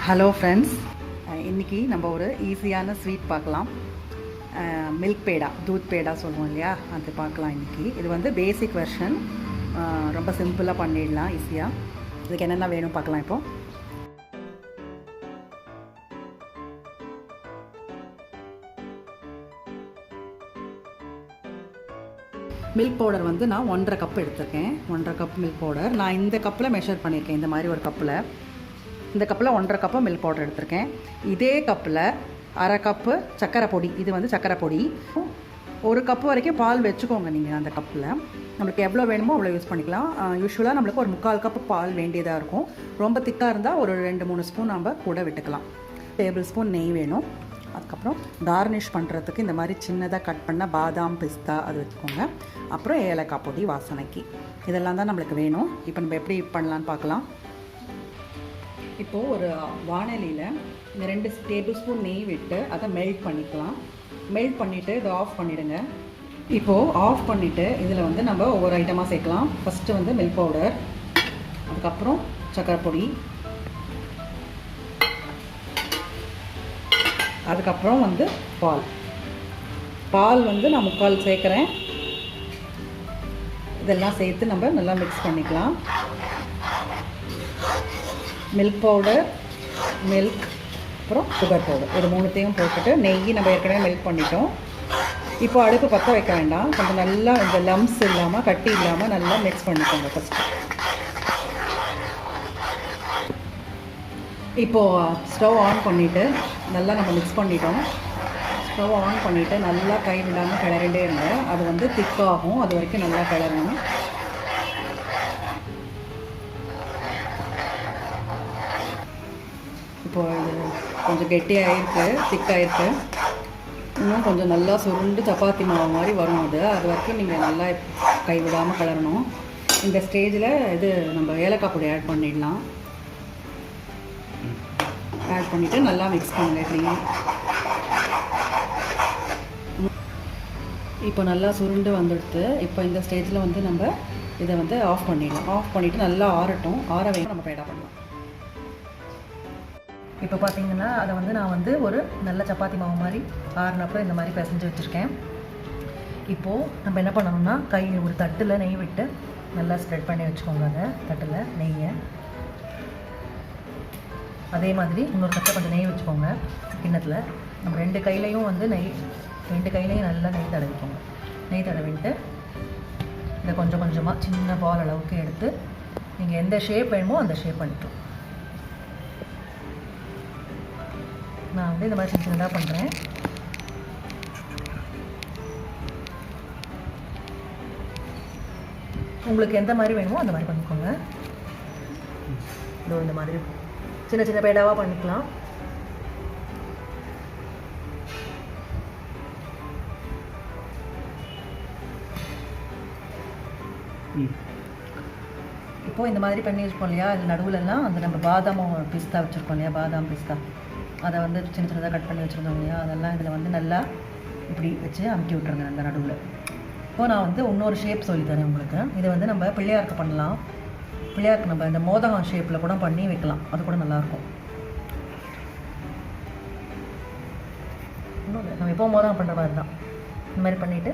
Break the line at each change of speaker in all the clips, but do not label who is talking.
Hello friends, இன்றைக்கி நம்ம ஒரு ஈஸியான ஸ்வீட் பார்க்கலாம். மில்க் பேடா, தூத் பேடா சொல்லுவோம் இல்லையா, அது பார்க்கலாம் இன்றைக்கி. இது வந்து பேசிக் வெர்ஷன், ரொம்ப சிம்பிளாக பண்ணிடலாம் ஈஸியாக. இதுக்கு என்னென்ன வேணும் பார்க்கலாம். இப்போது மில்க் பவுடர் வந்து நான் 1.5 கப் எடுத்திருக்கேன். 1.5 கப் மில்க் பவுடர் நான் இந்த கப்பில் மெஷர் பண்ணியிருக்கேன். இந்த மாதிரி ஒரு கப்பில், இந்த கப்பில் 1.5 கப்பு மில்க் பவுடர் எடுத்திருக்கேன். இதே கப்பில் 1/2 கப்பு சர்க்கரை பொடி, இது வந்து சர்க்கரை பொடி. 1 கப்பு வரைக்கும் பால் வச்சுக்கோங்க நீங்கள். அந்த கப்பில் நம்மளுக்கு எவ்வளோ வேணுமோ அவ்வளோ யூஸ் பண்ணிக்கலாம். யூஸ்வலாக நம்மளுக்கு ஒரு 3/4 கப்பு பால் வேண்டியதாக இருக்கும். ரொம்ப திக்காக இருந்தால் ஒரு 2-3 ஸ்பூன் நம்ம கூட விட்டுக்கலாம். டேபிள் ஸ்பூன் நெய் வேணும். அதுக்கப்புறம் கார்னிஷ் பண்ணுறதுக்கு இந்த மாதிரி சின்னதாக கட் பண்ண பாதாம், பிஸ்தா அது வச்சுக்கோங்க. அப்புறம் ஏலக்காய் பொடி வாசனைக்கு. இதெல்லாம் தான் நம்மளுக்கு வேணும். இப்போ நம்ம எப்படி பண்ணலான்னு பார்க்கலாம். இப்போது ஒரு வானலியில் இந்த 2 டேபிள் ஸ்பூன் நெய் விட்டு அதை மெல்ட் பண்ணிக்கலாம். மெல்ட் பண்ணிவிட்டு இதை ஆஃப் பண்ணிவிடுங்க. இப்போது ஆஃப் பண்ணிவிட்டு இதில் வந்து நம்ம ஒவ்வொரு ஐட்டமாக சேர்க்கலாம். ஃபஸ்ட்டு வந்து மில்க் பவுடர், அதுக்கப்புறம் சர்க்கரை பொடி, அதுக்கப்புறம் வந்து பால் வந்து நான் 3/4 சேர்க்குறேன். இதெல்லாம் சேர்த்து நம்ம நல்லா மிக்ஸ் பண்ணிக்கலாம். மில்க் பவுடர், மில்க், அப்புறம் சுகர் பவுடர், இது 3த்தையும் போட்டுட்டு நெய் நம்ம ஏற்கனவே மெல்ட் பண்ணிட்டோம். இப்போ அடுப்பு பற்ற வைக்க வேண்டாம். கொஞ்சம் நல்லா இந்த லம்ஸ் இல்லாமல், கட்டி இல்லாமல் நல்லா மிக்ஸ் பண்ணிக்கோங்க ஃபஸ்ட்டு. இப்போது ஸ்டவ் ஆன் பண்ணிவிட்டு நல்லா நம்ம மிக்ஸ் பண்ணிட்டோம். ஸ்டவ் ஆன் பண்ணிவிட்டு நல்லா கை விடாமல் கிளறிண்டே இருங்க. அது வந்து திக்காகும், அது வரைக்கும் நல்லா கிளறணும். இப்போது இது கொஞ்சம் கெட்டியாகிருக்கு, திக்காகிருக்கு. இன்னும் கொஞ்சம் நல்லா சுருண்டு சப்பாத்தி மாவு மாதிரி வரும். அது வரைக்கும் நீங்கள் நல்லா கை விடாமல் கிளறணும். இந்த ஸ்டேஜில் இது நம்ம ஏலக்காய் பொடி ஆட் பண்ணிடலாம். ஆட் பண்ணிவிட்டு நல்லா மிக்ஸ் பண்ணுங்க. இப்படி இப்போ நல்லா சுருண்டு வந்துடுத்து. இப்போ இந்த ஸ்டேஜில் வந்து நம்ம இதை வந்து ஆஃப் பண்ணிடலாம். ஆஃப் பண்ணிவிட்டு நல்லா ஆறட்டும். ஆற வைக்க நம்ம பேடா பண்ணலாம். இப்போ பார்த்தீங்கன்னா அதை வந்து நான் வந்து ஒரு நல்ல சப்பாத்தி மாவு மாதிரி ஆறுனப்போ இந்த மாதிரி பிசைஞ்சு வச்சுருக்கேன். இப்போது நம்ம என்ன பண்ணணும்னா, ஒரு தட்டில் நெய் விட்டு நல்லா ஸ்ப்ரெட் பண்ணி வச்சுக்கோங்க. அதை தட்டில் நெய்யை, அதே மாதிரி இன்னொரு தட்டில் கொஞ்சம் நெய் வச்சுக்கோங்க. கிண்ணத்தில் நம்ம 2 கையிலையும் வந்து ரெண்டு கையிலையும் நல்லா நெய் தடவிக்கோங்க. நெய் தடவிட்டு இதை கொஞ்சம் கொஞ்சமாக சின்ன பால் அளவுக்கு எடுத்து நீங்கள் எந்த ஷேப் வேணுமோ அந்த ஷேப் பண்ணிட்டோம். நான் வந்து இந்த மாதிரி சின்னதாக பண்ணுறேன். உங்களுக்கு எந்த மாதிரி வேணுமோ அந்த மாதிரி பண்ணிக்கோங்க. இந்த மாதிரி சின்ன சின்ன பேடாவாக பண்ணிக்கலாம். இப்போது இந்த மாதிரி பண்ணி வச்சுருக்கோம் இல்லையா, அது நடுவில்லாம் அந்த நம்ம பாதாமும் பிஸ்தா வச்சுருக்கோம் இல்லையா, பாதாம் பிஸ்தா அதை வந்து சின்ன சின்னதாக கட் பண்ணி வச்சுருந்தோம் இல்லையா, அதெல்லாம் இதில் வந்து நல்லா இப்படி வச்சு அமுக்கி விட்ருங்க அந்த நடுவில். இப்போது நான் வந்து இன்னொரு ஷேப் சொல்லித்தரேன் உங்களுக்கு. இதை வந்து நம்ம பிள்ளையாருக்கு பண்ணலாம். பிள்ளையாருக்கு நம்ம இந்த மோதகம் ஷேப்பில் கூட பண்ணி வைக்கலாம். அது கூட நல்லாயிருக்கும். இன்னும் நம்ம எப்போ மோதகம் பண்ணுற மாதிரி தான் இந்த மாதிரி பண்ணிவிட்டு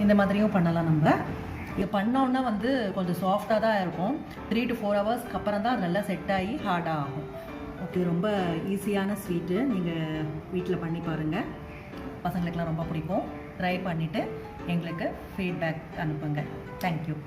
இந்த மாதிரியும் பண்ணலாம். நம்ம இது பண்ணோன்னா வந்து கொஞ்சம் சாஃப்டாக தான் இருக்கும். 3 to 4 ஹவர்ஸ்க்கு அப்புறம் தான் நல்லா செட் ஆகி ஹார்டாக ஆகும். ஓகே, ரொம்ப ஈஸியான ஸ்வீட்டு. நீங்கள் வீட்டில் பண்ணி பாருங்கள். பசங்களுக்கெலாம் ரொம்ப பிடிக்கும். ட்ரை பண்ணிவிட்டு எங்களுக்கு ஃபீட்பேக் அனுப்புங்க. தேங்க்யூ.